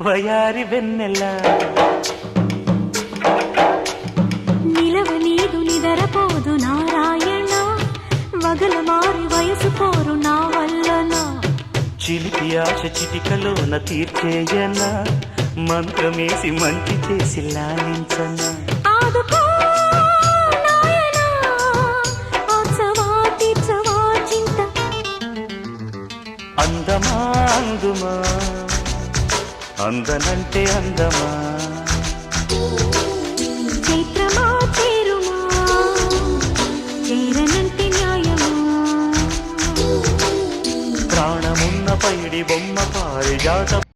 వయారి వెన్నెల నిలవ నీదు నిదరపోదు నారాయణ వగల మారి వయసు పోరు నా వల్లన చిలిపి ఆశ చిటికలోన తీర్చేయన మంత్రమేసి మంచి చేసి లాలించన ఆదుకో నాయనా ఆచవా తీర్చవా చింత అందమా అందుమా అందనంటే అందమా చైత్రమా చేరుమా చేరనంటే న్యాయమా ప్రాణమున్న పైడి బొమ్మ పారిజాత